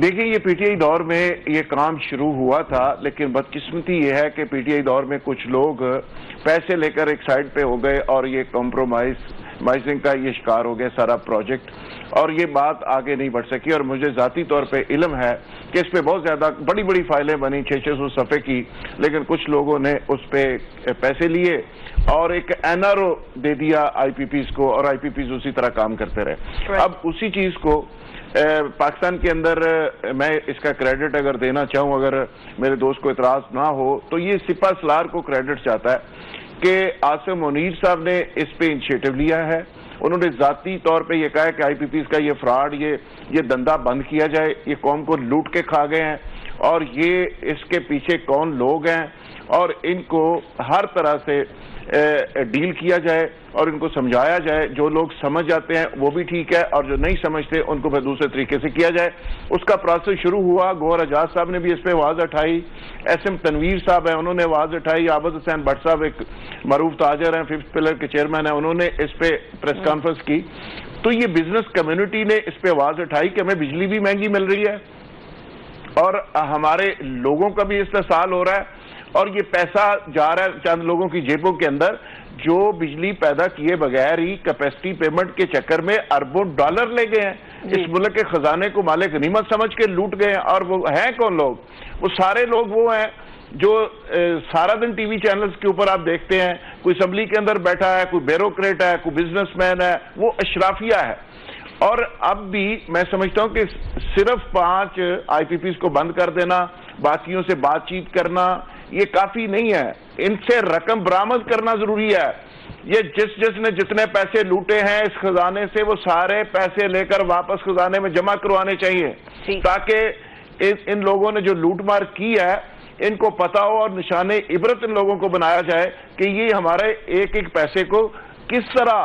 देखिए, ये पीटीआई दौर में ये काम शुरू हुआ था, लेकिन बदकिस्मती ये है कि पीटीआई दौर में कुछ लोग पैसे लेकर एक साइड पे हो गए और ये कॉम्प्रोमाइजिंग का ये शिकार हो गया सारा प्रोजेक्ट, और ये बात आगे नहीं बढ़ सकी। और मुझे ज़ाती तौर पे इल्म है कि इस पे बहुत ज़्यादा बड़ी बड़ी फाइलें बनी 600 सफ़े की, लेकिन कुछ लोगों ने उस पे पैसे लिए और एक एनआरओ दे दिया आईपीपीज़ को, और आईपीपीज़ उसी तरह काम करते रहे। अब उसी चीज़ को पाकिस्तान के अंदर मैं इसका क्रेडिट अगर देना चाहूं, अगर मेरे दोस्त को इतराज ना हो, तो ये सिपा सलार को क्रेडिट चाहता है कि आसिम मुनीर साहब ने इस पे इनिशिएटिव लिया है। उन्होंने ज़ाती तौर पे ये कहा है कि आईपीपीज़ का ये फ्रॉड, ये धंधा बंद किया जाए, ये कौम को लूट के खा गए हैं, और ये इसके पीछे कौन लोग हैं, और इनको हर तरह से डील किया जाए और इनको समझाया जाए। जो लोग समझ जाते हैं वो भी ठीक है, और जो नहीं समझते उनको फिर दूसरे तरीके से किया जाए। उसका प्रोसेस शुरू हुआ। गौहर एजाज साहब ने भी इस पे आवाज़ उठाई, एसएम तनवीर साहब हैं, उन्होंने आवाज़ उठाई, आबद हुसैन भट्ट साहब एक मरूफ ताजर हैं, फिफ्थ पिलर के चेयरमैन हैं, उन्होंने इस पे प्रेस कॉन्फ्रेंस की। तो ये बिजनेस कम्युनिटी ने इस पे आवाज़ उठाई कि हमें बिजली भी महंगी मिल रही है और हमारे लोगों का भी इस्तेसाल हो रहा है, और ये पैसा जा रहा है चंद लोगों की जेबों के अंदर जो बिजली पैदा किए बगैर ही कैपेसिटी पेमेंट के चक्कर में अरबों डॉलर ले गए हैं। इस मुल्क के खजाने को माले गनीमत समझ के लूट गए हैं। और वो हैं कौन लोग? वो सारे लोग वो हैं जो सारा दिन टीवी चैनल्स के ऊपर आप देखते हैं, कोई असम्बली के अंदर बैठा है, कोई ब्यूरोक्रेट है, कोई बिजनेसमैन है, वो अशराफिया है। और अब भी मैं समझता हूं कि सिर्फ 5 आईपीपीज़ को बंद कर देना, बाकियों से बातचीत करना, ये काफी नहीं है। इनसे रकम बरामद करना जरूरी है। ये जिसने जितने पैसे लूटे हैं इस खजाने से, वो सारे पैसे लेकर वापस खजाने में जमा करवाने चाहिए, ताकि इन लोगों ने जो लूटमार की है इनको पता हो और निशाने इबरत इन लोगों को बनाया जाए कि ये हमारे एक एक पैसे को किस तरह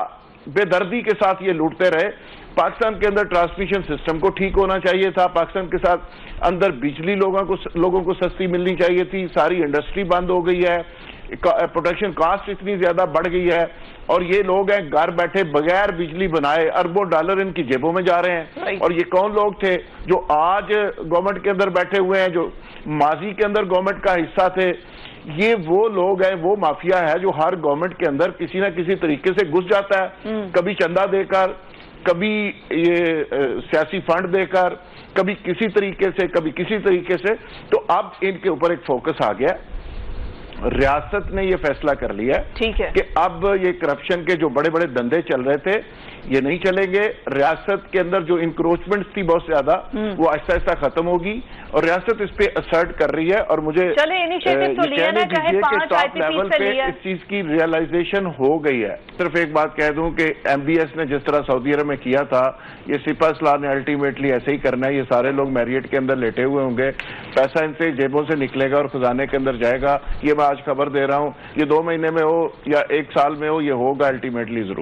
बेदर्दी के साथ ये लूटते रहे। पाकिस्तान के अंदर ट्रांसमिशन सिस्टम को ठीक होना चाहिए था, पाकिस्तान के साथ अंदर बिजली लोगों को सस्ती मिलनी चाहिए थी। सारी इंडस्ट्री बंद हो गई है, प्रोडक्शन कॉस्ट इतनी ज्यादा बढ़ गई है, और ये लोग हैं घर बैठे बगैर बिजली बनाए अरबों डॉलर इनकी जेबों में जा रहे हैं। और ये कौन लोग थे जो आज गवर्नमेंट के अंदर बैठे हुए हैं, जो माजी के अंदर गवर्नमेंट का हिस्सा थे? ये वो लोग हैं, वो माफिया है जो हर गवर्नमेंट के अंदर किसी ना किसी तरीके से घुस जाता है, कभी चंदा देकर, कभी ये सियासी फंड देकर, कभी किसी तरीके से, कभी किसी तरीके से। तो अब इनके ऊपर एक फोकस आ गया। रियासत ने ये फैसला कर लिया ठीक है कि अब ये करप्शन के जो बड़े बड़े धंधे चल रहे थे ये नहीं चलेंगे। रियासत के अंदर जो इंक्रोचमेंट थी बहुत ज्यादा, वो आहिस्ता आहिस्ता खत्म होगी, और रियासत इस पे असर्ट कर रही है। और मुझे इनिशिएटिव तो लिया ना, चाहे 5 टॉप लेवल पे इस चीज की रियलाइजेशन हो गई है। सिर्फ एक बात कह दूं कि एमबीएस ने जिस तरह सऊदी अरब में किया था, ये सिपा सलार ने अल्टीमेटली ऐसे ही करना है। ये सारे लोग मैरियट के अंदर लेटे हुए होंगे, पैसा इनसे जेबों से निकलेगा और खजाने के अंदर जाएगा। ये मैं आज खबर दे रहा हूं, ये 2 महीने में हो या 1 साल में हो, ये होगा अल्टीमेटली जरूर।